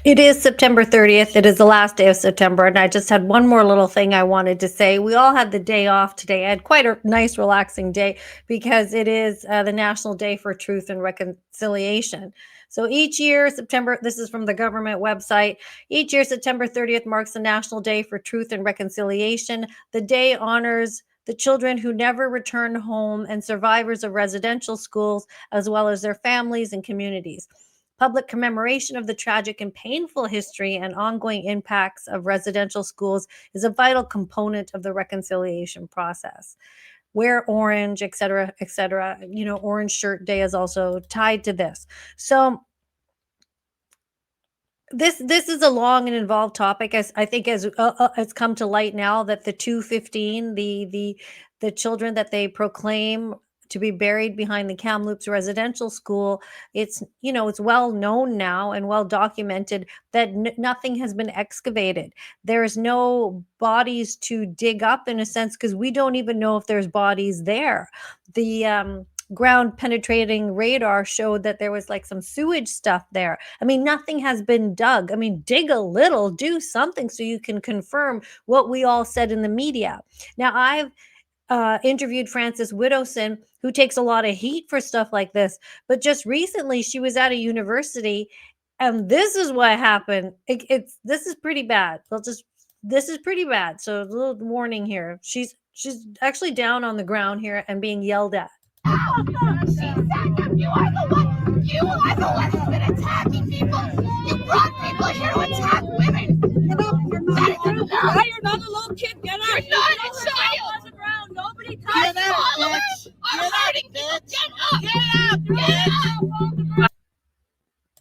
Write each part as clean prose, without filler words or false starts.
It is September 30th. It is the last day of September. And I just had one more little thing I wanted to say. We all had the day off today. I had quite a nice, relaxing day because it is the National Day for Truth and Reconciliation. So each year, September, this is from the government website. Each year, September 30th marks the National Day for Truth and Reconciliation. The day honors the children who never returned home and survivors of residential schools, as well as their families and communities. Public commemoration of the tragic and painful history and ongoing impacts of residential schools is a vital component of the reconciliation process. Wear orange, et cetera, et cetera. Orange Shirt Day is also tied to this. So this is a long and involved topic. As I think, as it's come to light now that the 215, the children that they proclaim to be buried behind the Kamloops residential school, it's well known now and well documented that nothing has been excavated. There's no bodies to dig up, in a sense, because we don't even know if there's bodies there. The ground penetrating radar showed that there was like some sewage stuff there. I mean, nothing has been dug. I mean, dig a little, do something so you can confirm what we all said in the media. Now, I've interviewed Frances Widowson, who takes a lot of heat for stuff like this, but just recently she was at a university, and this is what happened. This is pretty bad. This is pretty bad. So a little warning here. She's actually down on the ground here and being yelled at. She said that you are the one who's been attacking people. You brought people here to attack women. You're not a little kid. Get up. You're not a child. Nobody Your followers are hurting people. Get up. Get up.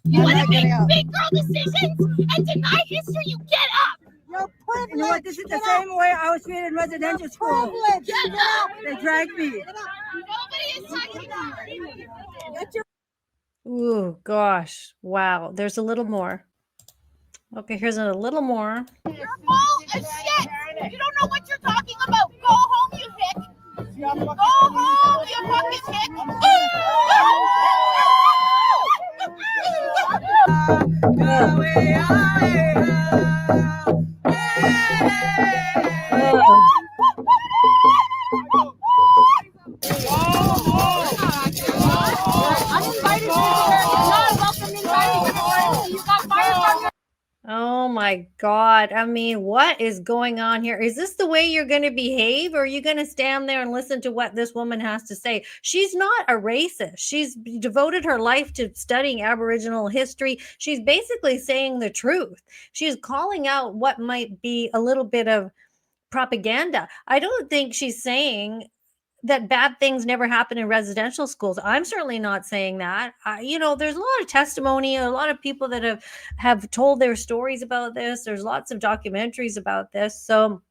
You want to make big girl decisions and deny history? You get up. You're privileged. You know what? This is the same way I was treated in residential school. Get up. They dragged me. Nobody is touching you. Get your Ooh, gosh. Wow. There's a little more. Okay, here's a little more. You're full of shit. You don't know what you're talking about. Go home, you hick. Go home, you fucking hick. Oh my God. I mean, what is going on here? Is this the way you're going to behave, or are you going to stand there and listen to what this woman has to say? She's not a racist. She's devoted her life to studying Aboriginal history. She's basically saying the truth. She's calling out what might be a little bit of propaganda. I don't think she's saying that bad things never happen in residential schools. I'm certainly not saying that. There's a lot of testimony, a lot of people that have told their stories about this. There's lots of documentaries about this. So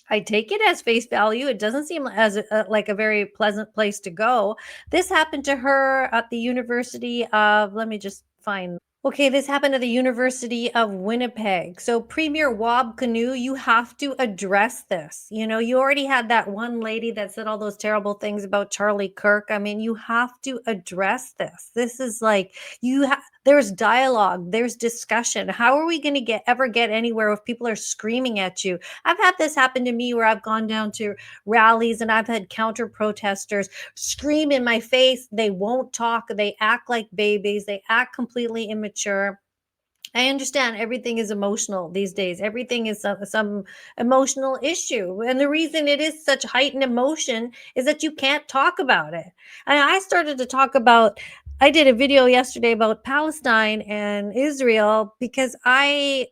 I take it as face value. It doesn't seem as like a very pleasant place to go. This happened to her at the University of, let me just find. Okay, this happened at the University of Winnipeg. So Premier Wab Canoe, you have to address this. You already had that one lady that said all those terrible things about Charlie Kirk. I mean, you have to address this. This is like, there's dialogue, there's discussion. How are we going to ever get anywhere if people are screaming at you? I've had this happen to me where I've gone down to rallies and I've had counter protesters scream in my face. They won't talk. They act like babies. They act completely immature. I understand everything is emotional these days. Everything is some emotional issue. And the reason it is such heightened emotion is that you can't talk about it. And I started to talk about, I did a video yesterday about Palestine and Israel because I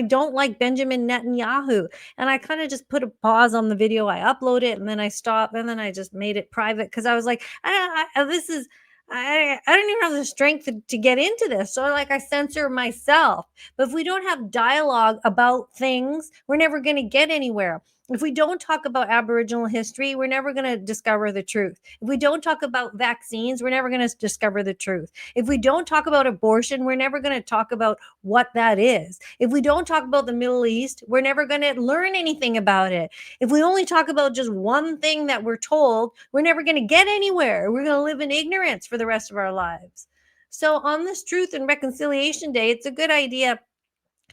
don't like Benjamin Netanyahu. And I kind of just put a pause on the video. I upload it and then I stop and then I just made it private because I was like, I don't even have the strength to get into this. So I censor myself. But if we don't have dialogue about things, we're never going to get anywhere. If we don't talk about Aboriginal history, we're never going to discover the truth. If we don't talk about vaccines, we're never going to discover the truth. If we don't talk about abortion, we're never going to talk about what that is. If we don't talk about the Middle East, we're never going to learn anything about it. If we only talk about just one thing that we're told, we're never going to get anywhere. We're going to live in ignorance for the rest of our lives. So on this Truth and Reconciliation Day, it's a good idea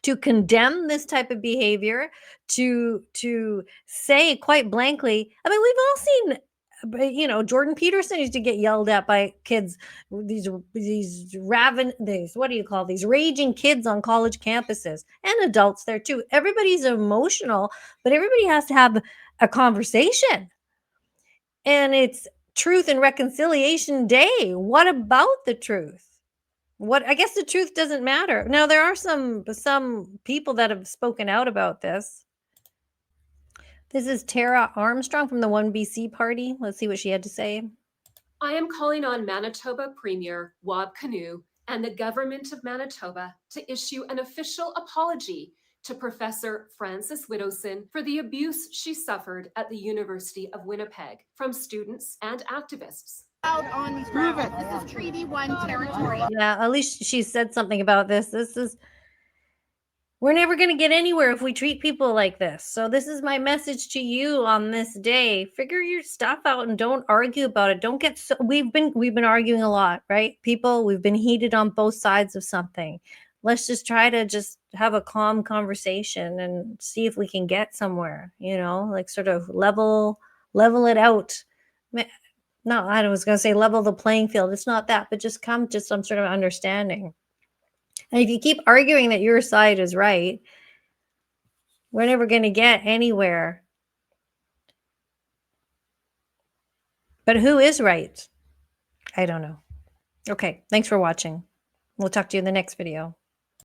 to condemn this type of behavior, to say quite blankly. I mean, we've all seen, Jordan Peterson used to get yelled at by kids, these what do you call these raging kids on college campuses, and adults there too. Everybody's emotional, but everybody has to have a conversation. And it's Truth and Reconciliation Day. What about the truth? What, I guess the truth doesn't matter. Now there are some people that have spoken out about this. This is Tara Armstrong from the 1BC party. Let's see what she had to say. I am calling on Manitoba Premier Wab Kinew and the government of Manitoba to issue an official apology to Professor Frances Widdowson for the abuse she suffered at the University of Winnipeg from students and activists. Out on these grounds. This is Treaty 1 territory. Yeah, at least she said something about this. We're never going to get anywhere if we treat people like this. So this is my message to you on this day. Figure your stuff out and don't argue about it. Don't get so, we've been arguing a lot, right? People, we've been heated on both sides of something. Let's just try to just have a calm conversation and see if we can get somewhere, like sort of level it out. No, I was going to say level the playing field. It's not that, but just come to some sort of understanding. And if you keep arguing that your side is right, we're never going to get anywhere. But who is right? I don't know. Okay, thanks for watching. We'll talk to you in the next video.